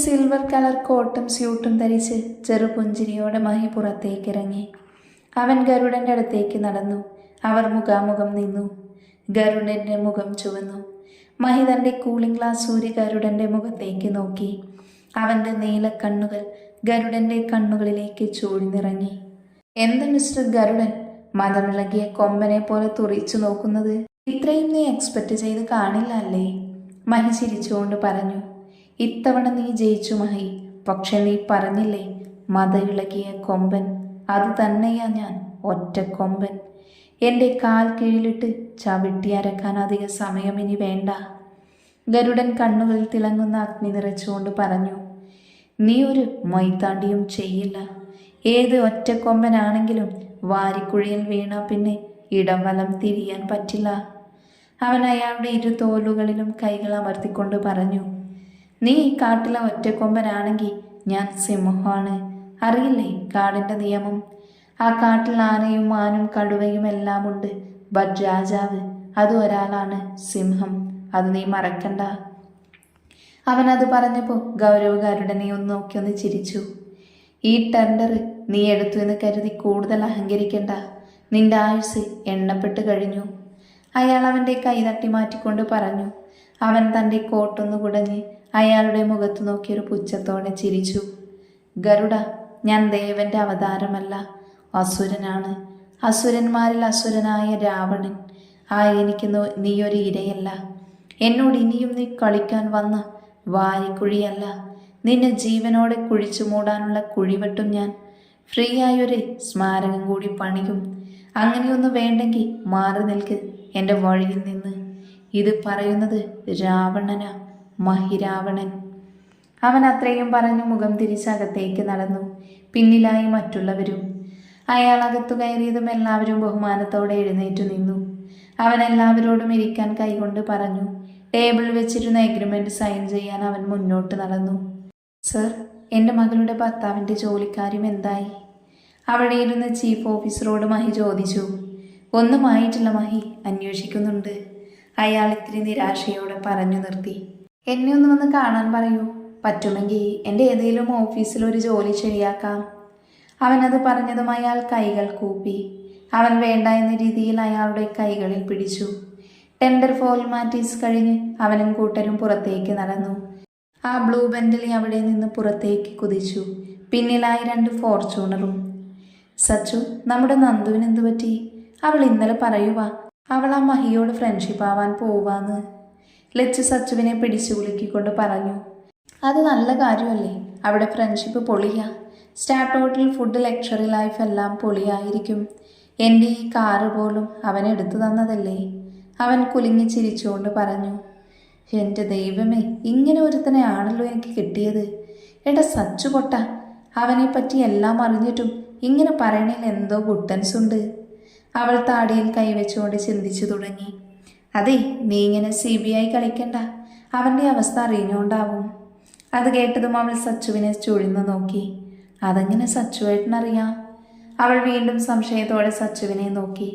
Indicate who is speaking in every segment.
Speaker 1: Silver colour കോട്ടും സ്യൂട്ടും ധരിച്ച് ചെറുപുഞ്ചിരിയോടെ മഹി പുറത്തേക്കിറങ്ങി. അവൻ ഗരുഡൻ്റെ അടുത്തേക്ക് നടന്നു. അവർ മുഖാമുഖം നിന്നു. ഗരുഡൻ്റെ മുഖം ചുവന്നു. മഹി തൻ്റെ കൂളിംഗ് ഗ്ലാസ് ഊരി ഗരുഡൻ്റെ മുഖത്തേക്ക് നോക്കി. അവൻ്റെ നീല കണ്ണുകൾ ഗരുഡൻ്റെ കണ്ണുകളിലേക്ക് ചൂഴ്ന്നിറങ്ങി. എന്ത് മിസ്റ്റർ ഗരുഡൻ, മതമിളകിയ കൊമ്പനെ പോലെ തുറിച്ചു നോക്കുന്നത്? ഇത്രയും നീ എക്സ്പെക്റ്റ് ചെയ്ത് കാണില്ല അല്ലേ? മഹി ചിരിച്ചുകൊണ്ട് പറഞ്ഞു. ഇത്തവണ നീ ജയിച്ചു മഹി. പക്ഷെ നീ പറഞ്ഞില്ലേ മതമിളകിയ കൊമ്പൻ, അത് തന്നെയാ ഞാൻ, ഒറ്റ കൊമ്പൻ. എൻ്റെ കാൽ കീഴിലിട്ട് ചവിട്ടി അരക്കാൻ അധിക സമയം ഇനി വേണ്ട. ഗരുഡൻ കണ്ണുകളിൽ തിളങ്ങുന്ന അഗ്നി നിറച്ചുകൊണ്ട് പറഞ്ഞു. നീ ഒരു മൊയ്ത്താണ്ടിയും ചെയ്യില്ല. ഏത് ഒറ്റക്കൊമ്പനാണെങ്കിലും വാരിക്കുഴിയിൽ വീണ പിന്നെ ഇടം വലം തിരിയാൻ പറ്റില്ല. അവൻ അയാളുടെ ഇരു തോലുകളിലും കൈകൾ അമർത്തിക്കൊണ്ട് പറഞ്ഞു. നീ ഈ കാട്ടിലെ ഒറ്റക്കൊമ്പനാണെങ്കിൽ ഞാൻ സിംഹമാണ്. അറിയില്ലേ കാടിൻ്റെ നിയമം? ആ കാട്ടിൽ ആനയും മാനും കടുവയും എല്ലാം ഉണ്ട്. ബട്ട് രാജാവ് അത് ഒരാളാണ്, സിംഹം. അത് നീ മറക്കണ്ട. അവനത് പറഞ്ഞപ്പോൾ ഗൗരവകാരുടനെ ഒന്ന് നോക്കി ചിരിച്ചു. ഈ ടെൻഡർ നീ എടുത്തു എന്ന് കരുതി കൂടുതൽ അഹങ്കരിക്കണ്ട. നിന്റെ ആയുസ് എണ്ണപ്പെട്ട് കഴിഞ്ഞു. അയാൾ അവൻ്റെ കൈ തട്ടി മാറ്റിക്കൊണ്ട് പറഞ്ഞു. അവൻ തൻ്റെ കോട്ടൊന്നു കുടഞ്ഞ് അയാളുടെ മുഖത്ത് നോക്കിയൊരു പുച്ഛത്തോടെ ചിരിച്ചു. ഗരുഡ, ഞാൻ ദേവന്റെ അവതാരമല്ല, അസുരനാണ്. അസുരന്മാരിൽ അസുരനായ രാവണൻ. എനിക്ക് നീയൊരു ഇരയല്ല. എന്നോട് ഇനിയും നീ കളിക്കാൻ വന്ന വാരിക്കുഴിയല്ല, നിന്നെ ജീവനോടെ കുഴിച്ചു മൂടാനുള്ള കുഴിവെട്ടും ഞാൻ. ഫ്രീ ആയൊരു സ്മാരകം കൂടി പണിയും. അങ്ങനെയൊന്നും വേണ്ടെങ്കിൽ മാറി നിൽക്ക് എൻ്റെ വഴിയിൽ നിന്ന്. ഇത് പറയുന്നത് രാവണനാ, മഹിരാവണൻ. അവൻ അത്രയും പറഞ്ഞു മുഖം തിരിച്ചകത്തേക്ക് നടന്നു. പിന്നിലായി മറ്റുള്ളവരും. അയാൾ അകത്തു കയറിയതും എല്ലാവരും ബഹുമാനത്തോടെ എഴുന്നേറ്റു നിന്നു. അവൻ എല്ലാവരോടും ഇരിക്കാൻ കൈകൊണ്ട് പറഞ്ഞു. ടേബിൾ വെച്ചിരുന്ന എഗ്രിമെന്റ് സൈൻ ചെയ്യാൻ അവൻ മുന്നോട്ട് നടന്നു. സർ, എൻ്റെ മകളുടെ ഭർത്താവിൻ്റെ ജോലിക്കാര്യം എന്തായി? അവിടെ ഇരുന്ന് ചീഫ് ഓഫീസറോട് മഹി ചോദിച്ചു. ഒന്നും ആയിട്ടില്ല മഹി, അന്വേഷിക്കുന്നുണ്ട്. അയാൾ ഇത്തിരി നിരാശയോടെ പറഞ്ഞു നിർത്തി. എന്നെ ഒന്ന് വന്ന് കാണാൻ പറയൂ. പറ്റുമെങ്കിൽ എൻ്റെ ഏതെങ്കിലും ഓഫീസിലൊരു ജോലി ശരിയാക്കാം. അവനത് പറഞ്ഞതും അയാൾ കൈകൾ കൂപ്പി. അവൻ വേണ്ട എന്ന രീതിയിൽ അയാളുടെ കൈകളിൽ പിടിച്ചു. ടെൻഡർ ഫോർമാലിറ്റീസ് കഴിഞ്ഞ് അവനും കൂട്ടരും പുറത്തേക്ക് നടന്നു. ആ ബ്ലൂ ബെന്റലി അവിടെ നിന്ന് പുറത്തേക്ക് കുതിച്ചു. പിന്നിലായി 2 ഫോർച്യൂണറും. സച്ചു, നമ്മുടെ നന്ദുവിന് എന്തു പറ്റി? അവൾ ഇന്നലെ പറയുക അവൾ ആ മഹിയോട് ഫ്രണ്ട്ഷിപ്പ് ആവാൻ പോവാന്ന്. ലച്ചു സച്ചുവിനെ പിടിച്ചു കുലുക്കിക്കൊണ്ട് പറഞ്ഞു. അത് നല്ല കാര്യമല്ലേ? അവിടെ ഫ്രണ്ട്ഷിപ്പ് പൊളിയാ. സ്റ്റാർട്ടോട്ടിൽ ഫുഡ്, ലക്ഷറി ലൈഫ് എല്ലാം പൊളിയായിരിക്കും. എൻ്റെ ഈ കാറ് പോലും അവൻ എടുത്തു തന്നതല്ലേ? അവൻ കുലുങ്ങി ചിരിച്ചുകൊണ്ട് പറഞ്ഞു. എൻ്റെ ദൈവമേ, ഇങ്ങനെ ഒരുത്തനെ ആണല്ലോ എനിക്ക് കിട്ടിയത്. എടാ സച്ചു പൊട്ട, അവനെ പറ്റി എല്ലാം അറിഞ്ഞിട്ടും ഇങ്ങനെ പറയണേൽ എന്തോ ഗുട്ടൻസ് ഉണ്ട്. അവൾ താടിയിൽ കൈവച്ചുകൊണ്ട് ചിന്തിച്ചു തുടങ്ങി. അതെ, നീ ഇങ്ങനെ CBI കളിക്കണ്ട. അവൻ്റെ അവസ്ഥ അറിഞ്ഞുകൊണ്ടാവും. അത് കേട്ടതും അവൾ സച്ചുവിനെ ചുഴിഞ്ഞു നോക്കി. അതെങ്ങനെ സച്ചുവേട്ടനറിയാം? അവൾ വീണ്ടും സംശയത്തോടെ സച്ചുവിനെ നോക്കി.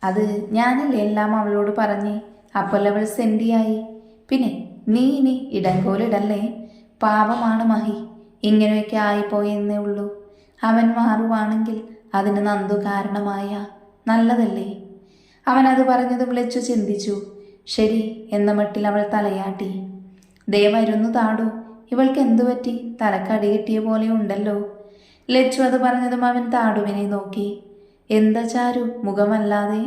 Speaker 1: അത് ഞാനല്ലേ എല്ലാം അവളോട് പറഞ്ഞ്. അപ്പോൾ അവൾ സെൻഡിയായി. പിന്നെ നീ ഇനി ഇടങ്കോലിടല്ലേ. പാവമാണ് മഹി, ഇങ്ങനെയൊക്കെ ആയിപ്പോയെന്നേ ഉള്ളൂ. അവൻ മാറുവാണെങ്കിൽ അതിന് നന്ദു കാരണമായ നല്ലതല്ലേ? അവനത് പറഞ്ഞതും ലച്ചു ചിന്തിച്ചു. ശരി എന്ന മട്ടിൽ അവൾ തലയാട്ടി. ദേ വരുന്നു താടു, ഇവൾക്ക് എന്തു പറ്റി? തലക്കടി കിട്ടിയ പോലെ ഉണ്ടല്ലോ. ലച്ചു അത് പറഞ്ഞതും അവൻ താടുവിനെ നോക്കി. എന്താ ചാരു, മുഖമല്ലാതെ?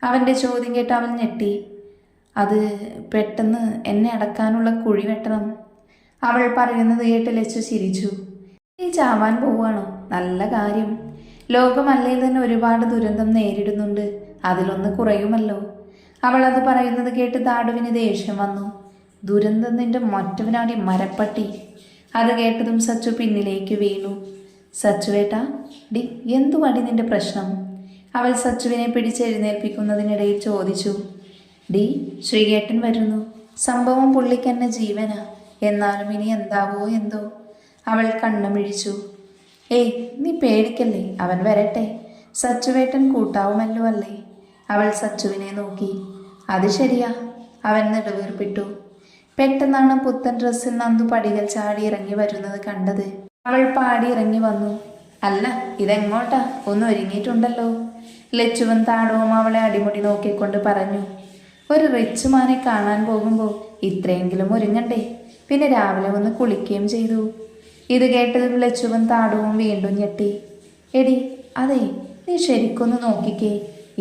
Speaker 1: അവൻ്റെ ചോദ്യം കേട്ട് അവൻ ഞെട്ടി. അത് പെട്ടെന്ന് എന്നെ അടക്കാനുള്ള കുഴി വെട്ടണം. അവൾ പറയുന്നത് കേട്ട് ലച്ചു ചിരിച്ചു. നീ ചാവാൻ പോവാണോ? നല്ല കാര്യം. ലോകമല്ലേ തന്നെ ഒരുപാട് ദുരന്തം നേരിടുന്നുണ്ട്, അതിലൊന്ന് കുറയുമല്ലോ. അവൾ അത് പറയുന്നത് കേട്ട് താടുവിന് ദേഷ്യം വന്നു. ദുരന്തം നിന്റെ മറ്റവനാടി മരപ്പട്ടി. അത് കേട്ടതും സച്ചു പിന്നിലേക്ക് വീണു. സച്ചുവേട്ടാ, ഡി എന്തു വടി നിന്റെ പ്രശ്നം? അവൾ സച്ചുവിനെ പിടിച്ചെഴുന്നേൽപ്പിക്കുന്നതിനിടയിൽ ചോദിച്ചു. ഡി, ശ്രീകേട്ടൻ വരുന്നു. സംഭവം പുള്ളിക്കെന്നെ ജീവനാ. എന്നാലും ഇനി എന്താവോ എന്തോ. അവൾ കണ്ണുമിഴിച്ചു. ഏയ്, നീ പേടിക്കല്ലേ, അവൻ വരട്ടെ. സച്ചുവേട്ടൻ കൂട്ടാവുമല്ലോ അല്ലേ? അവൾ സച്ചുവിനെ നോക്കി. അത് ശരിയാ, അവൻ നെടുവീർപ്പിട്ടു. പെട്ടെന്നാണ് പുത്തൻ ഡ്രസ്സിൽ നന്ദു പടികൾ ചാടി ഇറങ്ങി വരുന്നത് കണ്ടത്. അവൾ പാടി ഇറങ്ങി വന്നു. അല്ല, ഇതെങ്ങോട്ടാ? ഒന്ന് ഒരുങ്ങിയിട്ടുണ്ടല്ലോ. ലച്ചുവും താടവും അവളെ അടിമുടി നോക്കിക്കൊണ്ട് പറഞ്ഞു. ഒരു റിച്ച് മാനെ കാണാൻ പോകുമ്പോൾ ഇത്രയെങ്കിലും ഒരുങ്ങണ്ടേ? പിന്നെ രാവിലെ ഒന്ന് കുളിക്കുകയും ചെയ്തു. ഇത് കേട്ടതും ലച്ചുവും താടവും വീണ്ടും ഞെട്ടി. എടി, അതെ, നീ ശരിക്കൊന്ന് നോക്കിക്കേ,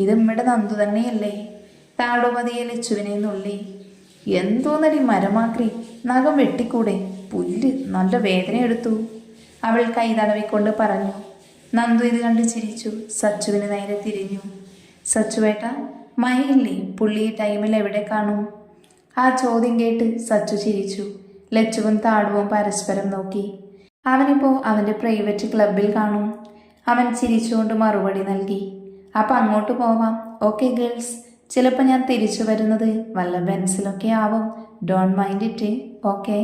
Speaker 1: ഇത് നമ്മുടെ നന്ദു തന്നെയല്ലേ? താടു പതിയെ ലച്ചുവിനെ നുള്ളി. എന്തോന്നടി മരമാക്രി, നഖം വെട്ടിക്കൂടെ? പുല്ല്, നല്ല വേദന എടുത്തു. അവൾ കൈ തടവിക്കൊണ്ട് പറഞ്ഞു. നന്ദു ഇത് കണ്ട് ചിരിച്ചു. സച്ചുവിന് നേരെ തിരിഞ്ഞു. സച്ചുവേട്ട, മയില്ലേ? പുള്ളി ഈ ടൈമിൽ എവിടെ കാണും? ആ ചോദ്യം കേട്ട് സച്ചു ചിരിച്ചു. ലച്ചുവും താടുവും പരസ്പരം നോക്കി. അവനിപ്പോൾ അവൻ്റെ പ്രൈവറ്റ് ക്ലബിൽ കാണും. അവൻ ചിരിച്ചുകൊണ്ട് മറുപടി നൽകി. അപ്പം അങ്ങോട്ട് പോവാം. ഓക്കെ ഗേൾസ്, ചിലപ്പോൾ ഞാൻ തിരിച്ചു വരുന്നത് വല്ല ബെൻസിലൊക്കെ ആവും. Don't mind it, okay?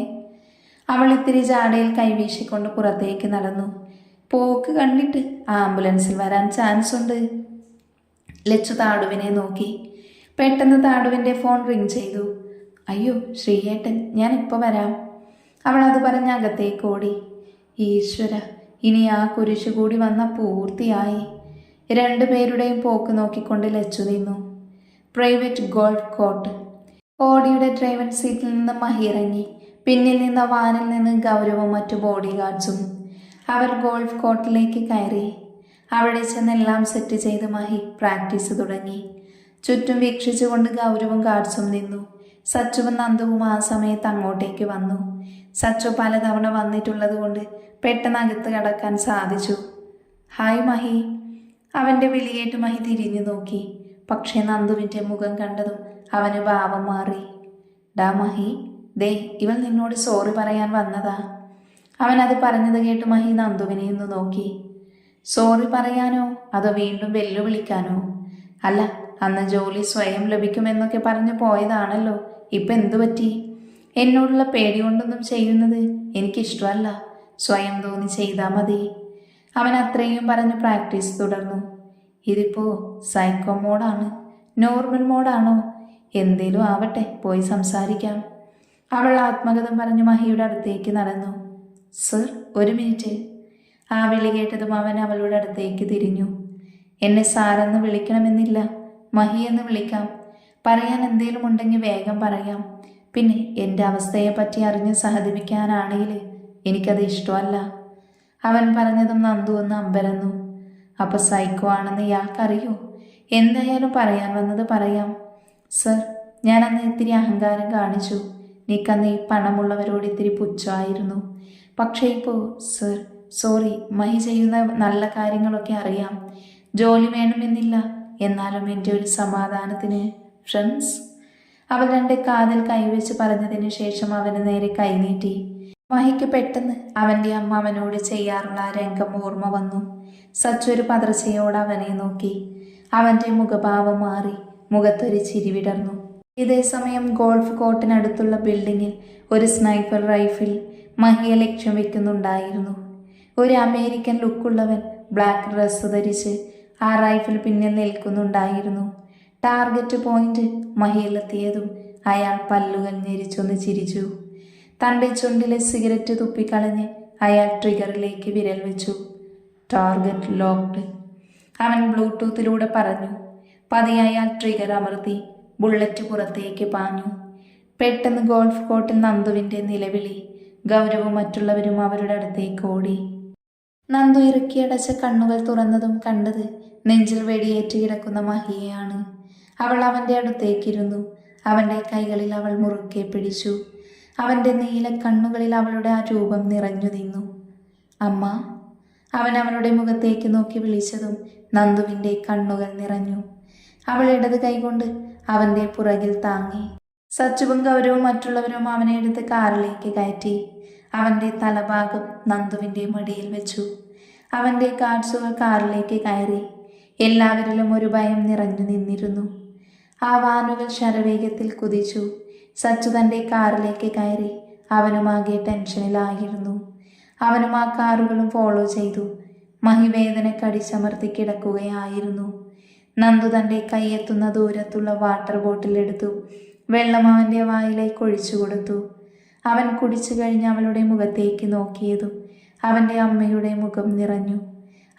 Speaker 1: അവൾ ഇത്തിരി ജാടയിൽ കൈവീശിക്കൊണ്ട് പുറത്തേക്ക് നടന്നു. പോക്ക് കണ്ടിട്ട് ആംബുലൻസിൽ വരാൻ ചാൻസ് ഉണ്ട്. ലച്ചു താടുവിനെ നോക്കി. പെട്ടെന്ന് താടുവിൻ്റെ ഫോൺ റിങ് ചെയ്തു. അയ്യോ ശ്രീയേട്ടൻ, ഞാൻ ഇപ്പോൾ വരാം. അവൾ അത് പറഞ്ഞ് അകത്തേക്ക് ഓടി. ഈശ്വര, ഇനി ആ കുരിശു കൂടി വന്ന പൂർത്തിയായി. രണ്ടുപേരുടെയും പോക്ക് നോക്കിക്കൊണ്ട് ലച്ചു നിന്നു. Private golf court. ഓടിയുടെ ഡ്രൈവർ സീറ്റിൽ നിന്ന് മഹി ഇറങ്ങി. പിന്നിൽ നിന്ന വാനിൽ നിന്ന് ഗൗരവും മറ്റു ബോഡി ഗാർഡ്സും. അവർ ഗോൾഫ് കോർട്ടിലേക്ക് കയറി. അവിടെ ചെന്നെല്ലാം സെറ്റ് ചെയ്ത് മഹി പ്രാക്ടീസ് തുടങ്ങി. ചുറ്റും വീക്ഷിച്ചുകൊണ്ട് ഗൗരവും ഗാർഡ്സും നിന്നു. സച്ചുവും നന്ദുവും ആ സമയത്ത് അങ്ങോട്ടേക്ക് വന്നു. സച്ചു പലതവണ വന്നിട്ടുള്ളത് കൊണ്ട് പെട്ടെന്ന് അകത്ത് കടക്കാൻ സാധിച്ചു. ഹായ് മഹി. അവൻ്റെ വിളിയേറ്റ് മഹി തിരിഞ്ഞു നോക്കി. പക്ഷേ നന്ദുവിൻ്റെ മുഖം കണ്ടതും അവന് ഭാവം മാറി. ഡാ മഹി, ദേ ഇവൾ നിന്നോട് സോറി പറയാൻ വന്നതാ. അവനത് പറഞ്ഞത് കേട്ട് മഹി നന്ദുവിനെ ഒന്ന് നോക്കി. സോറി പറയാനോ അതോ വീണ്ടും വെല്ലുവിളിക്കാനോ? അല്ല, അന്ന് ജോലി സ്വയം ലഭിക്കുമെന്നൊക്കെ പറഞ്ഞു പോയതാണല്ലോ. ഇപ്പം എന്തു പറ്റി? എന്നോടുള്ള പേടി കൊണ്ടൊന്നും ചെയ്യുന്നത് എനിക്കിഷ്ടമല്ല. സ്വയം തോന്നി ചെയ്താൽ മതി. അവൻ അത്രയും പറഞ്ഞ് പ്രാക്ടീസ് തുടർന്നു. ഇതിപ്പോൾ സൈക്കോ മോഡാണ്, നോർമൽ മോഡാണോ? എന്തേലും ആവട്ടെ, പോയി സംസാരിക്കാം. അവൾ ആത്മകഥം പറഞ്ഞു മഹിയുടെ അടുത്തേക്ക് നടന്നു. സർ, ഒരു മിനിറ്റ്. ആ വിളി കേട്ടതും അവൻ അവളുടെ അടുത്തേക്ക് തിരിഞ്ഞു. എന്നെ സാറെന്ന് വിളിക്കണമെന്നില്ല, മഹി എന്ന് വിളിക്കാം. പറയാൻ എന്തേലും ഉണ്ടെങ്കിൽ വേഗം പറയാം. പിന്നെ എൻ്റെ അവസ്ഥയെപ്പറ്റി അറിഞ്ഞ് സഹതപിക്കാനാണെങ്കിൽ എനിക്കത് ഇഷ്ടമല്ല. അവൻ പറഞ്ഞതും നന്ദു ഒന്ന് അമ്പരന്നു. അപ്പോൾ സൈക്കോ ആണെന്ന് ഇയാൾക്കറിയോ? എന്തായാലും പറയാൻ വന്നത് പറയാം. സർ, ഞാൻ അന്ന് ഇത്തിരി അഹങ്കാരം കാണിച്ചു. നീക്കന്ന് ഈ പണമുള്ളവരോട് ഇത്തിരി പുച്ഛമായിരുന്നു. പക്ഷേ ഇപ്പോൾ സർ, സോറി. മഹി ചെയ്യുന്ന നല്ല കാര്യങ്ങളൊക്കെ അറിയാം. ജോലി വേണമെന്നില്ല, എന്നാലും എൻ്റെ ഒരു സമാധാനത്തിന് ഫ്രണ്ട്സ്. അവൾ രണ്ട് കാതിൽ കൈവച്ച് പറഞ്ഞതിന് ശേഷം അവന് നേരെ കൈനീട്ടി. മഹിക്ക് പെട്ടെന്ന് അവൻ്റെ അമ്മ അവനോട് ചെയ്യാറുള്ള ആ രംഗം ഓർമ്മ വന്നു. സച്ചു ഒരു പതർച്ചയോട് അവനെ നോക്കി. അവൻ്റെ മുഖഭാവം മാറി. മുഖത്തൊരു ചിരി വിടർന്നു. ഇതേസമയം ഗോൾഫ് കോർട്ടിനടുത്തുള്ള ബിൽഡിങ്ങിൽ ഒരു സ്നൈപ്പർ റൈഫിൽ മഹിയെ ലക്ഷ്യം വെക്കുന്നുണ്ടായിരുന്നു. ഒരു അമേരിക്കൻ ലുക്കുള്ളവൻ ബ്ലാക്ക് ഡ്രസ്സ് ധരിച്ച് ആ റൈഫിൽ പിന്നിൽ നിൽക്കുന്നുണ്ടായിരുന്നു. ടാർഗറ്റ് പോയിന്റ് മഹിയിലെത്തിയതും അയാൾ പല്ലുകൾ ഞെരിച്ചൊന്ന് ചിരിച്ചു. തൻ്റെ ചുണ്ടിലെ സിഗരറ്റ് തുപ്പിക്കളഞ്ഞ് അയാൾ ട്രിഗറിലേക്ക് വിരൽ വെച്ചു. ടാർഗറ്റ് ലോക്ക്ഡ്, അവൻ ബ്ലൂടൂത്തിലൂടെ പറഞ്ഞു. പതിയെ അയാൾ ട്രിഗർ അമർത്തി. ബുള്ളറ്റ് പുറത്തേക്ക് പാഞ്ഞു. പെട്ടെന്ന് ഗോൾഫ് കോർട്ടിൽ നന്ദുവിൻ്റെ നിലവിളി. ഗൗരവും മറ്റുള്ളവരും അവരുടെ അടുത്തേക്ക് ഓടി. നന്ദു ഇറുക്കിയടച്ച കണ്ണുകൾ തുറന്നതും കണ്ടത് നെഞ്ചിൽ വെടിയേറ്റ് കിടക്കുന്ന മഹിയെയാണ്. അവൾ അവൻ്റെ അടുത്തേക്കിരുന്നു. അവൻ്റെ കൈകളിൽ അവൾ മുറുക്കെ പിടിച്ചു. അവൻ്റെ നീല കണ്ണുകളിൽ അവളുടെ ആ രൂപം നിറഞ്ഞു നിന്നു. അമ്മ. അവൻ അവളുടെ മുഖത്തേക്ക് നോക്കി വിളിച്ചതും നന്ദുവിൻ്റെ കണ്ണുകൾ നിറഞ്ഞു. അവൾ ഇടത് കൈകൊണ്ട് അവൻ്റെ പുറകിൽ താങ്ങി. സച്ചുവും ഗൗരവും മറ്റുള്ളവരും അവനെ എടുത്ത് കാറിലേക്ക് കയറ്റി. അവൻ്റെ തലഭാഗം നന്ദുവിൻ്റെ മടിയിൽ വെച്ചു. അവൻ്റെ ഗാർഡ്സുകൾ കാറിലേക്ക് കയറി. എല്ലാവരിലും ഒരു ഭയം നിറഞ്ഞു നിന്നിരുന്നു. ആ വാനുകൾ ശരവേഗത്തിൽ കുതിച്ചു. സച്ചു തൻ്റെ കാറിലേക്ക് കയറി. അവനുമാകെ ടെൻഷനിലായിരുന്നു. അവനും ആ കാറുകളും ഫോളോ ചെയ്തു. മഹി വേദന കടിച്ചമർത്തി കിടക്കുകയായിരുന്നു. നന്ദു തൻ്റെ കൈയെത്തുന്ന ദൂരത്തുള്ള വാട്ടർ ബോട്ടിൽ എടുത്തു വെള്ളം അവൻ്റെ വായിലേക്ക് ഒഴിച്ചു കൊടുത്തു. അവൻ കുടിച്ചു കഴിഞ്ഞ് അവളുടെ മുഖത്തേക്ക് നോക്കിയതും അവൻ്റെ അമ്മയുടെ മുഖം നിറഞ്ഞു.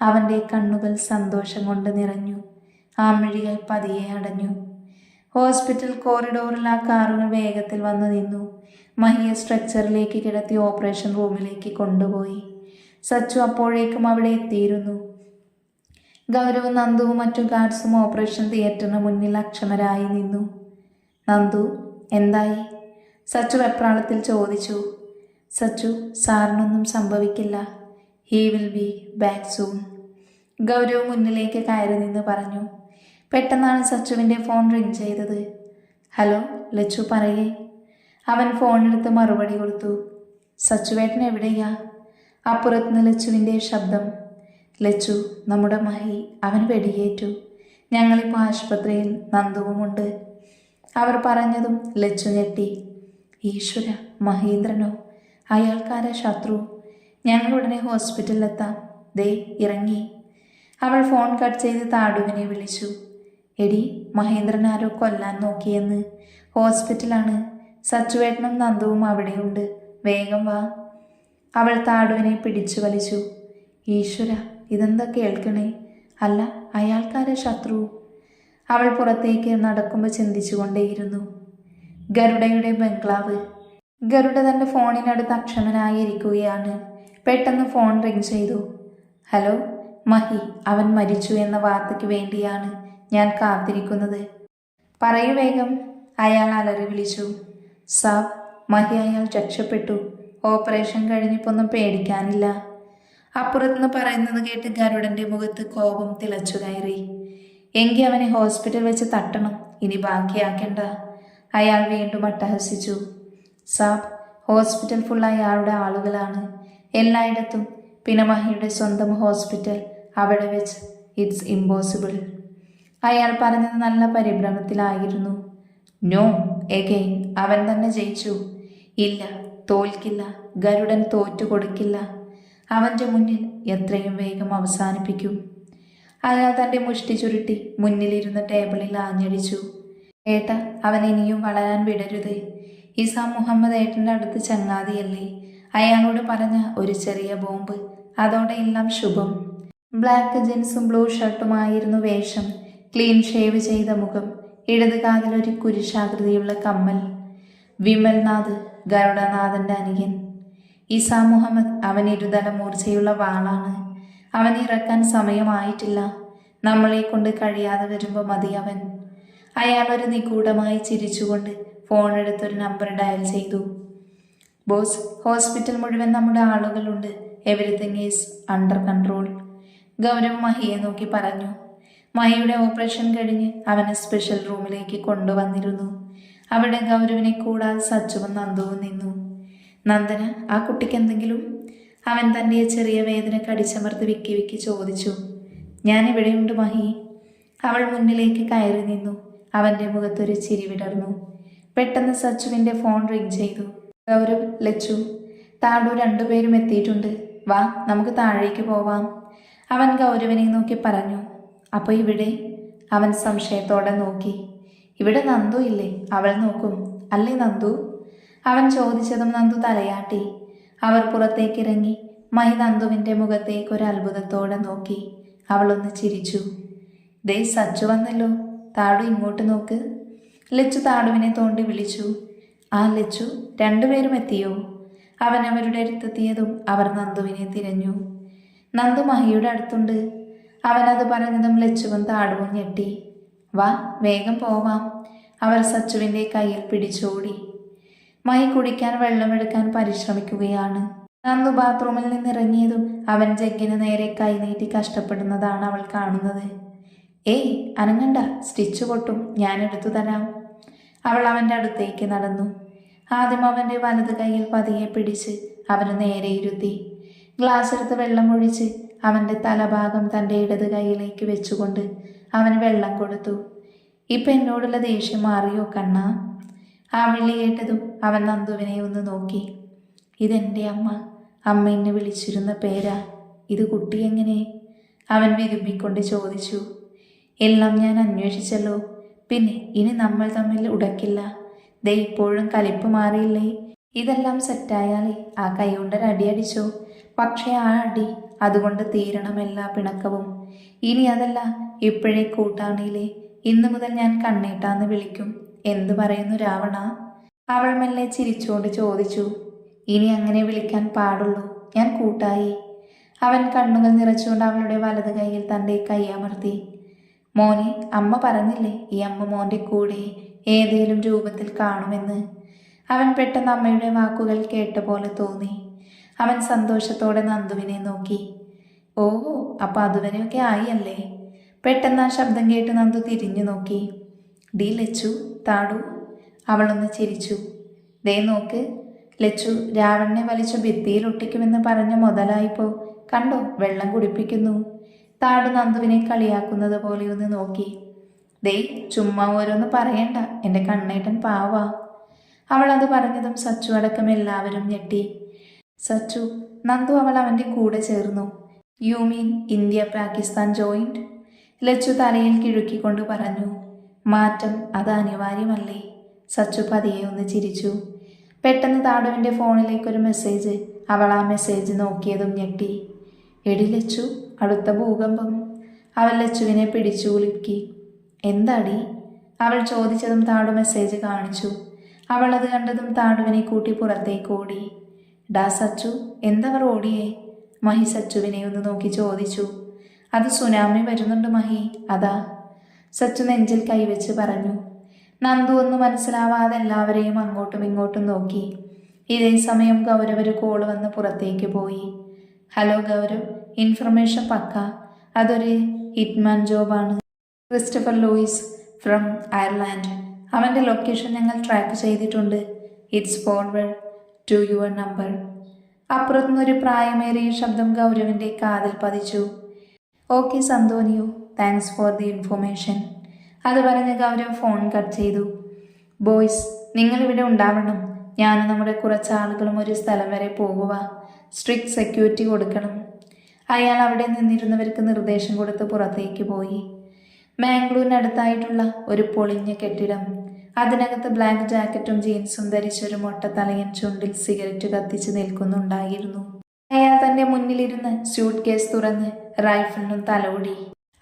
Speaker 1: അവൻ്റെ കണ്ണുകൾ സന്തോഷം കൊണ്ട് നിറഞ്ഞു. ആ മിഴികൾ പതിയെ അടഞ്ഞു. ഹോസ്പിറ്റൽ കോറിഡോറിൽ ആ കാറുകൾ വേഗത്തിൽ വന്നു നിന്നു. മഹിയെ സ്ട്രെച്ചറിലേക്ക് കിടത്തി ഓപ്പറേഷൻ റൂമിലേക്ക് കൊണ്ടുപോയി. സച്ചു അപ്പോഴേക്കും അവിടെ എത്തിയിരുന്നു. ഗൗരവും നന്ദുവും മറ്റു ഗാർഡ്സും ഓപ്പറേഷൻ തിയേറ്ററിന് മുന്നിൽ അക്ഷമരായി നിന്നു. നന്ദു, എന്തായി? സച്ചു വെപ്രാളത്തിൽ ചോദിച്ചു. സച്ചു, സാറിനൊന്നും സംഭവിക്കില്ല. He will be back soon. Gaurav മുന്നിലേക്ക് കയറി നിന്ന് പറഞ്ഞു. പെട്ടെന്നാണ് സച്ചുവിൻ്റെ ഫോൺ റിങ് ചെയ്തത്. ഹലോ, ലച്ചു പറയേ. അവൻ ഫോണെടുത്ത് മറുപടി കൊടുത്തു. സച്ചുവേട്ടൻ എവിടെയാ? അപ്പുറത്തുനിന്ന് ലച്ചുവിൻ്റെ ശബ്ദം. ലച്ചു, നമ്മുടെ മഹി, അവൻ വെടിയേറ്റു. ഞങ്ങളിപ്പോൾ ആശുപത്രിയിൽ, നന്ദുവുമുണ്ട്. അവർ പറഞ്ഞതും ലച്ചു ഞെട്ടി. ഈശ്വര, മഹേന്ദ്രനോ? അയാൾക്കാരാ ശത്രു? ഞങ്ങളുടനെ ഹോസ്പിറ്റലിലെത്താം. ദേ ഇറങ്ങി. അവൾ ഫോൺ കട്ട് ചെയ്ത് താടുവിനെ വിളിച്ചു. എടി, മഹേന്ദ്രൻ ആരോ കൊല്ലാൻ നോക്കിയെന്ന്. ഹോസ്പിറ്റലാണ്. സച്ചുവേട്ടനും നന്ദുവും അവിടെയുണ്ട്. വേഗം വാ. അവൾ താടുവിനെ പിടിച്ചു വലിച്ചു. ഈശ്വര, ഇതെന്താ കേൾക്കണേ? അല്ല, അയാൾക്കാരെ ശത്രു? അവൾ പുറത്തേക്ക് നടക്കുമ്പോൾ ചിന്തിച്ചുകൊണ്ടേയിരുന്നു. ഗരുഡയുടെ ബംഗ്ലാവ്. ഗരുഡ തൻ്റെ ഫോണിനടുത്ത് അക്ഷമനായിരിക്കുകയാണ്. പെട്ടെന്ന് ഫോൺ റിങ് ചെയ്തു. ഹലോ മഹി, അവൻ മരിച്ചു എന്ന വാർത്തയ്ക്ക് വേണ്ടിയാണ് ഞാൻ കാത്തിരിക്കുന്നത്. പറയൂ വേഗം, അയാൾ അലറി വിളിച്ചു. സാബ്, മഹി, അയാൾ രക്ഷപ്പെട്ടു. ഓപ്പറേഷൻ കഴിഞ്ഞിപ്പൊന്നും പേടിക്കാനില്ല. അപ്പുറത്തുനിന്ന് പറയുന്നത് കേട്ട് ഗരുഡൻ്റെ മുഖത്ത് കോപം തിളച്ചു കയറി. എങ്കിൽ അവനെ ഹോസ്പിറ്റൽ വെച്ച് തട്ടണം, ഇനി ബാക്കിയാക്കണ്ട. അയാൾ വീണ്ടും അട്ടഹസിച്ചു. സാബ്, ഹോസ്പിറ്റൽ ഫുൾ അയാളുടെ ആളുകളാണ്, എല്ലായിടത്തും. പിന്നെ മഹിയുടെ സ്വന്തം ഹോസ്പിറ്റൽ, അവിടെ വെച്ച് ഇറ്റ്സ് ഇമ്പോസിബിൾ. അയാൾ പറഞ്ഞത് നല്ല പരിഭ്രമത്തിലായിരുന്നു. No, again. അവൻ തന്നെ ജയിച്ചു. ഇല്ല, തോൽക്കില്ല. ഗരുഡൻ തോറ്റു കൊടുക്കില്ല. അവൻ്റെ മുന്നിൽ എത്രയും വേഗം അവസാനിപ്പിക്കും. അയാൾ തൻ്റെ മുഷ്ടി ചുരുട്ടി മുന്നിലിരുന്ന ടേബിളിൽ ആഞ്ഞടിച്ചു. ഏട്ട, അവൻ ഇനിയും വളരാൻ വിടരുത്. ഇസാം മുഹമ്മദ് ഏട്ടൻ്റെ അടുത്ത് ചങ്ങാതിയല്ലേ? അയാളോട് പറഞ്ഞ ഒരു ചെറിയ ബോംബ്, അതോടെ എല്ലാം ശുഭം. ബ്ലാക്ക് ജീൻസും ബ്ലൂ ഷർട്ടുമായിരുന്നു വേഷം. ക്ലീൻ ഷേവ് ചെയ്ത മുഖം, ഇടത് കാതിലൊരു കുരിശാകൃതിയുള്ള കമ്മൽ. വിമൽനാഥ്, ഗരുഡനാഥൻ്റെ അനിയൻ. ഇസാം മുഹമ്മദ് അവൻ ഇരുതല മൂർച്ചയുള്ള വാളാണ്. അവൻ ഇറക്കാൻ സമയമായിട്ടില്ല. നമ്മളെ കൊണ്ട് കഴിയാതെ വരുമ്പോൾ മതി അവൻ. അയാൾ ഒരു നിഗൂഢമായി ചിരിച്ചുകൊണ്ട് ഫോണെടുത്തൊരു നമ്പർ ഡയൽ ചെയ്തു. ബോസ്, ഹോസ്പിറ്റൽ മുഴുവൻ നമ്മുടെ ആളുകളുണ്ട്. Everything is under control. Gaurav മഹിയെ നോക്കി പറഞ്ഞു. മഹിയുടെ ഓപ്പറേഷൻ കഴിഞ്ഞ് അവനെ സ്പെഷ്യൽ റൂമിലേക്ക് കൊണ്ടുവന്നിരുന്നു. അവിടെ ഗൗരവിനെ കൂടാതെ സച്ചുവും നന്ദുവും നിന്നു. നന്ദന, ആ കുട്ടിക്ക് എന്തെങ്കിലും? അവൻ തൻ്റെ ചെറിയ വേദന കടിച്ചമർത്ത് വിക്കി വിക്കി ചോദിച്ചു. ഞാൻ ഇവിടെയുണ്ട് മഹി. അവൾ മുന്നിലേക്ക് കയറി നിന്നു. അവൻ്റെ മുഖത്തൊരു ചിരി വിടർന്നു. പെട്ടെന്ന് സച്ചുവിൻ്റെ ഫോൺ റിങ് ചെയ്തു. ഗൗരവ്, ലച്ചു, താഴു രണ്ടുപേരും എത്തിയിട്ടുണ്ട്. വാ, നമുക്ക് താഴേക്ക് പോവാം. അവൻ ഗൗരവിനെ നോക്കി പറഞ്ഞു. അപ്പോൾ ഇവിടെ? അവൻ സംശയത്തോടെ നോക്കി. ഇവിടെ നന്ദു ഇല്ലേ? അവൾ നോക്കും. അല്ലേ നന്ദു? അവൻ ചോദിച്ചതും നന്ദു തലയാട്ടി. അവർ പുറത്തേക്കിറങ്ങി. മഹി നന്ദുവിൻ്റെ മുഖത്തേക്ക് ഒരു അത്ഭുതത്തോടെ നോക്കി. അവളൊന്ന് ചിരിച്ചു. ദേ, സച്ചു വന്നല്ലോ. താടു ഇങ്ങോട്ട് നോക്ക്. ലച്ചു താടുവിനെ തോണ്ടി വിളിച്ചു. ആ ലച്ചു, രണ്ടുപേരും എത്തിയോ? അവൻ അവരുടെ അടുത്തെത്തിയതും അവർ നന്ദുവിനെ തിരഞ്ഞു. നന്ദു മഹിയുടെ അടുത്തുണ്ട്. അവനത് പറഞ്ഞതും ലച്ചുവും താടുവും ഞെട്ടി. വാ, വേഗം പോവാം. അവർ സച്ചുവിൻ്റെ കയ്യിൽ പിടിച്ചോടി. മഹി കുടിക്കാൻ വെള്ളമെടുക്കാൻ പരിശ്രമിക്കുകയാണ്. നന്ദു ബാത്റൂമിൽ നിന്നിറങ്ങിയതും അവൻ ജഗ്ഗിന് നേരെ കൈനീട്ടി കഷ്ടപ്പെടുന്നതാണ് അവൾ കാണുന്നത്. ഏയ്, അനങ്ങണ്ട, സ്റ്റിച്ച് പൊട്ടും, ഞാൻ എടുത്തു തരാം. അവൾ അവൻ്റെ അടുത്തേക്ക് നടന്നു. ആദ്യം അവൻ്റെ വലത് കൈയിൽ പതിയെ പിടിച്ച് അവന് നേരെ ഇരുത്തി. ഗ്ലാസ് എടുത്ത് വെള്ളം ഒഴിച്ച് അവൻ്റെ തലഭാഗം തൻ്റെ ഇടത് കൈയിലേക്ക് വെച്ചുകൊണ്ട് അവൻ വെള്ളം കൊടുത്തു. ഇപ്പം എന്നോടുള്ള ദേഷ്യം മാറിയോ കണ്ണാ? ആ വിളി കേട്ടതും അവൻ നന്ദുവിനെ ഒന്ന് നോക്കി. ഇതെൻ്റെ അമ്മ. അമ്മ എന്നെ വിളിച്ചിരുന്ന പേരാ. ഇത് കുട്ടി എങ്ങനെ? അവൻ വിരുമ്പിക്കൊണ്ട് ചോദിച്ചു. എല്ലാം ഞാൻ അന്വേഷിച്ചല്ലോ. പിന്നെ ഇനി നമ്മൾ തമ്മിൽ ഉടക്കില്ല. ദേ ഇപ്പോഴും കലിപ്പ് മാറിയില്ലേ? ഇതെല്ലാം സെറ്റായാലേ ആ കൈ കൊണ്ടൊരടി അടിച്ചോ. പക്ഷേ ആ അടി അതുകൊണ്ട് തീരണം എല്ലാ പിണക്കവും. ഇനി അതല്ല, ഇപ്പോഴേ കൂട്ടാണിയില്ലേ, ഇന്നു മുതൽ ഞാൻ കണ്ണേട്ടാന്ന് വിളിക്കും. എന്തു പറയുന്നു രാവണ? അവൾ മെല്ലെ ചിരിച്ചുകൊണ്ട് ചോദിച്ചു. ഇനി അങ്ങനെ വിളിക്കാൻ പാടുള്ളൂ, ഞാൻ കൂട്ടായി. അവൻ കണ്ണുകൾ നിറച്ചുകൊണ്ട് അവളുടെ വലത് കൈയിൽ തൻ്റെ കൈ അമർത്തി. മോനെ, അമ്മ പറഞ്ഞില്ലേ ഈ അമ്മ മോൻ്റെ കൂടെ ഏതേലും രൂപത്തിൽ കാണുമെന്ന്? അവൻ പെട്ടെന്ന് അമ്മയുടെ വാക്കുകൾ കേട്ട പോലെ തോന്നി. അവൻ സന്തോഷത്തോടെ നന്ദുവിനെ നോക്കി. ഓഹോ, അപ്പം അതുവരെയൊക്കെ ആയി അല്ലേ? പെട്ടെന്ന് ആ ശബ്ദം കേട്ട് നന്ദു തിരിഞ്ഞു നോക്കി. ഡി ലച്ചു, താടു. അവളൊന്ന് ചിരിച്ചു. ദേ നോക്ക്, ലച്ചു രാവണനെ വലിച്ചു ഭിത്തിയിൽ ഒട്ടിക്കുമെന്ന് പറഞ്ഞ മുതലായിപ്പോ കണ്ടോ, വെള്ളം കുടിപ്പിക്കുന്നു. താടു നന്ദുവിനെ കളിയാക്കുന്നത് പോലെ ഒന്ന് നോക്കി. ദേ ചുമ്മാ ഓരോന്ന് പറയണ്ട, എൻ്റെ കണ്ണേട്ടൻ പാവാ. അവൾ അത് പറഞ്ഞതും സച്ചു അടക്കം എല്ലാവരും ഞെട്ടി. സച്ചു, നന്ദു അവൾ അവൻ്റെ കൂടെ ചേർന്നു. You mean India Pakistan joint? Lachu തലയിൽ കിഴുക്കിക്കൊണ്ട് പറഞ്ഞു. മാറ്റം അത് അനിവാര്യമല്ലേ? സച്ചു പതിയെ ഒന്ന് ചിരിച്ചു. പെട്ടെന്ന് താടുവിൻ്റെ ഫോണിലേക്കൊരു മെസ്സേജ്. അവൾ ആ മെസ്സേജ് നോക്കിയതും ഞെട്ടി. എടി ലച്ചു, അടുത്ത ഭൂകമ്പം. അവൾ ലച്ചുവിനെ പിടിച്ചു കുലുക്കി. എന്താടി? അവൾ ചോദിച്ചതും താടു മെസ്സേജ് കാണിച്ചു. അവൾ അത് കണ്ടതും താടുവിനെ കൂട്ടി പുറത്തേക്ക് ഓടി. ഡാ സച്ചു, എന്തവർ ഓടിയേ? മഹി സച്ചുവിനെ ഒന്ന് നോക്കി ചോദിച്ചു. അത് സുനാമി വരുന്നുണ്ട് മഹി, അതാ. സച്ചു നെഞ്ചിൽ കൈവച്ച് പറഞ്ഞു. നന്ദു ഒന്നും മനസ്സിലാവാതെ എല്ലാവരെയും അങ്ങോട്ടും ഇങ്ങോട്ടും നോക്കി. ഇതേ സമയം ഗൗരവൊരു കോള് വന്ന് പുറത്തേക്ക് പോയി. ഹലോ ഗൗരവ്, ഇൻഫർമേഷൻ പക്ക. അതൊരു ഹിറ്റ്മാൻ ജോബാണ്. Christopher Lewis from Ireland. അവൻ്റെ ലൊക്കേഷൻ ഞങ്ങൾ ട്രാക്ക് ചെയ്തിട്ടുണ്ട്. It's forward to your number. അപ്പുറത്തുനിന്നൊരു പ്രായമേറിയ ശബ്ദം ഗൗരവിൻ്റെ കാതിൽ പതിച്ചു. Okay Santonio, thanks for the information. അത് പറഞ്ഞ് ഗൗരവ് ഫോൺ കട്ട് ചെയ്തു. ബോയ്സ്, നിങ്ങളിവിടെ ഉണ്ടാവണം. ഞാനും നമ്മുടെ കുറച്ച് ആളുകളും ഒരു സ്ഥലം വരെ പോകുക. സ്ട്രിക്റ്റ് സെക്യൂരിറ്റി കൊടുക്കണം. അയാൾ അവിടെ നിന്നിരുന്നവർക്ക് നിർദ്ദേശം കൊടുത്ത് പുറത്തേക്ക് പോയി. മാംഗ്ലൂരിനടുത്തായിട്ടുള്ള ഒരു പൊളിഞ്ഞ കെട്ടിടം. അതിനകത്ത് ബ്ലാക്ക് ജാക്കറ്റും ജീൻസും ധരിച്ചൊരു മൊട്ടത്തലയൻ ചുണ്ടിൽ സിഗരറ്റ് കത്തിച്ച് നിൽക്കുന്നുണ്ടായിരുന്നു. അയാൾ തന്റെ മുന്നിലിരുന്ന് സ്യൂട്ട് കേസ് തുറന്ന് റൈഫിളിനും തലോടി.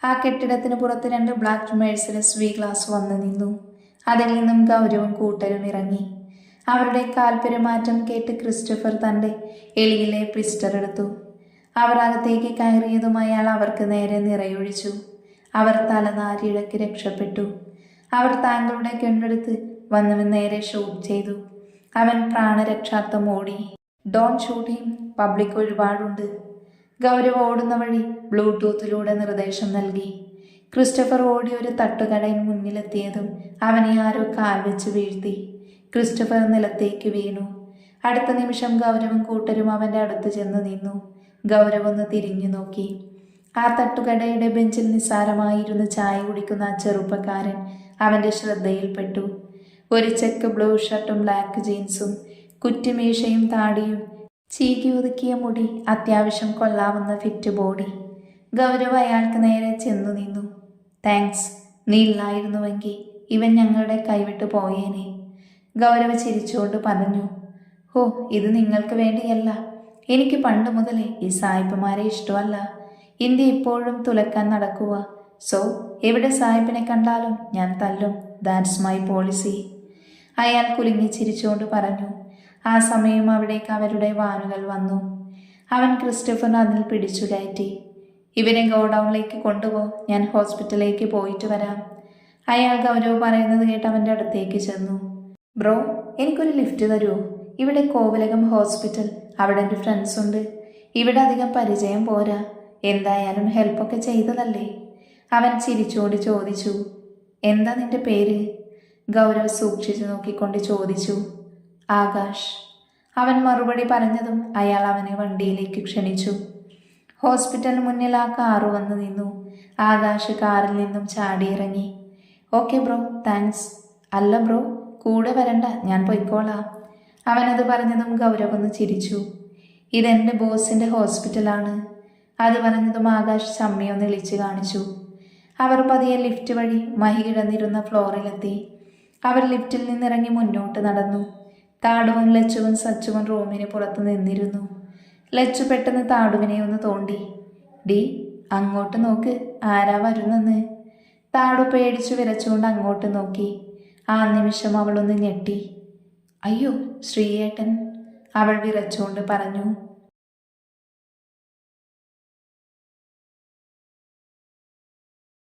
Speaker 1: ആ കെട്ടിടത്തിന് പുറത്ത് 2 ബ്ലാക്ക് മെഴ്സിഡസ് വി ക്ലാസ് വന്നു നിന്നു. അതിൽ നിന്നും ഗൗരവും കൂട്ടരും ഇറങ്ങി. അവരുടെ കാൽപെരുമാറ്റം കേട്ട് ക്രിസ്റ്റഫർ തന്റെ എളിയിലെ പിസ്റ്റർ എടുത്തു. അവർ അകത്തേക്ക് കയറിയതും അയാൾ അവർക്ക് നേരെ നിറയൊഴിച്ചു. അവർ തലനാരിഴക്ക് രക്ഷപ്പെട്ടു. അവർ താങ്കളുടെ കണ്ണെടുത്ത് വന്നവൻ നേരെ ഷൂട്ട് ചെയ്തു. അവൻ പ്രാണരക്ഷാർത്ഥം ഓടി. ഡോണ്ട് ഷൂട്ട് ഹിം, പബ്ലിക് ഒരുപാടുണ്ട്. ഗൗരവ് ഓടുന്ന വഴി ബ്ലൂടൂത്തിലൂടെ നിർദ്ദേശം നൽകി. ക്രിസ്റ്റഫർ ഓടി ഒരു തട്ടുകടയിൽ മുന്നിലെത്തിയതും അവനെ ആരോ കാൽ വെച്ച് വീഴ്ത്തി. ക്രിസ്റ്റഫർ നിലത്തേക്ക് വീണു. അടുത്ത നിമിഷം ഗൗരവും കൂട്ടരും അവൻ്റെ അടുത്ത് ചെന്ന് നിന്നു. ഗൗരവ് ഒന്ന് തിരിഞ്ഞു നോക്കി. ആ തട്ടുകടയുടെ ബെഞ്ചിൽ നിസ്സാരമായിരുന്ന് ചായ കുടിക്കുന്ന ആ ചെറുപ്പക്കാരൻ അവൻ്റെ ശ്രദ്ധയിൽപ്പെട്ടു. ഒരു ചെക്ക് ബ്ലൂ ഷർട്ടും ബ്ലാക്ക് ജീൻസും, കുറ്റിമീശയും താടിയും, ചീകി ഒതുക്കിയ മുടി, അത്യാവശ്യം കൊള്ളാവുന്ന ഫിറ്റ് ബോഡി. ഗൗരവ് അയാൾക്ക് നേരെ ചെന്നു നിന്നു. താങ്ക്സ്, നീ ഇല്ലായിരുന്നുവെങ്കിൽ ഇവൻ ഞങ്ങളുടെ കൈവിട്ട് പോയേനെ. ഗൗരവ് ചിരിച്ചുകൊണ്ട് പറഞ്ഞു. ഹോ, ഇത് നിങ്ങൾക്ക് വേണ്ടിയല്ല. എനിക്ക് പണ്ട് മുതലേ ഈ സായിപ്പുമാരെ ഇഷ്ടമല്ല. ഇന്ത്യ ഇപ്പോഴും തുലക്കാൻ നടക്കുക. സോ എവിടെ സായിപ്പിനെ കണ്ടാലും ഞാൻ തല്ലും. That's my policy. അയാൾ കുലുങ്ങി ചിരിച്ചുകൊണ്ട് പറഞ്ഞു. ആ സമയം അവിടേക്ക് അവരുടെ വാനുകൾ വന്നു. അവൻ ക്രിസ്റ്റഫറിനെ അതിൽ പിടിച്ചു കയറ്റി. ഇവരെ ഗോഡൗണിലേക്ക് കൊണ്ടുപോ, ഞാൻ ഹോസ്പിറ്റലിലേക്ക് പോയിട്ട് വരാം. അയാൾ ഗൗരവ് പറയുന്നത് കേട്ട് അവൻ്റെ അടുത്തേക്ക് ചെന്നു. ബ്രോ, എനിക്കൊരു ലിഫ്റ്റ് തരുമോ? ഇവിടെ കോവിലകം ഹോസ്പിറ്റൽ, അവിടെ എൻ്റെ ഫ്രണ്ട്സ് ഉണ്ട്. ഇവിടെ അധികം പരിചയം പോരാ. എന്തായാലും ഹെൽപ്പൊക്കെ ചെയ്തതല്ലേ? അവൻ ചിരിച്ചോട് ചോദിച്ചു. എന്താ നിന്റെ പേര്? ഗൗരവ് സൂക്ഷിച്ചു നോക്കിക്കൊണ്ട് ചോദിച്ചു. ആകാശ്. അവൻ മറുപടി പറഞ്ഞതും അയാൾ അവനെ വണ്ടിയിലേക്ക് ക്ഷണിച്ചു. ഹോസ്പിറ്റലിന് മുന്നിൽ ആ കാറ് വന്ന് നിന്നു. ആകാശ് കാറിൽ നിന്നും ചാടിയിറങ്ങി. Okay bro, thanks. അല്ല ബ്രോ, കൂടെ വരണ്ട, ഞാൻ പൊയ്ക്കോളാം. അവനത് പറഞ്ഞതും ഗൗരവ് ഒന്ന് ചിരിച്ചു. ഇതെൻ്റെ ബോസിൻ്റെ ഹോസ്പിറ്റലാണ്. അത് പറഞ്ഞതും ആകാശ് ചമ്മിയൊന്ന് ഇളിച്ചു കാണിച്ചു. അവർ പതിയെ ലിഫ്റ്റ് വഴി മഹി കിടന്നിരുന്ന ഫ്ലോറിലെത്തി. അവർ ലിഫ്റ്റിൽ നിന്നിറങ്ങി മുന്നോട്ട് നടന്നു. താടുവും ലച്ചുവും സച്ചുവും റൂമിന് പുറത്തു നിന്നിരുന്നു. ലച്ചു പെട്ടെന്ന് താടുവിനെ ഒന്ന് തോണ്ടി. ഡി, അങ്ങോട്ട് നോക്ക്, ആരാ വരുന്നെന്ന്. താടു പേടിച്ചു വിറച്ചുകൊണ്ട് അങ്ങോട്ട് നോക്കി. ആ നിമിഷം അവളൊന്ന് ഞെട്ടി. അയ്യോ, ശ്രീയേട്ടൻ, അവൾ വിറച്ചുകൊണ്ട് പറഞ്ഞു.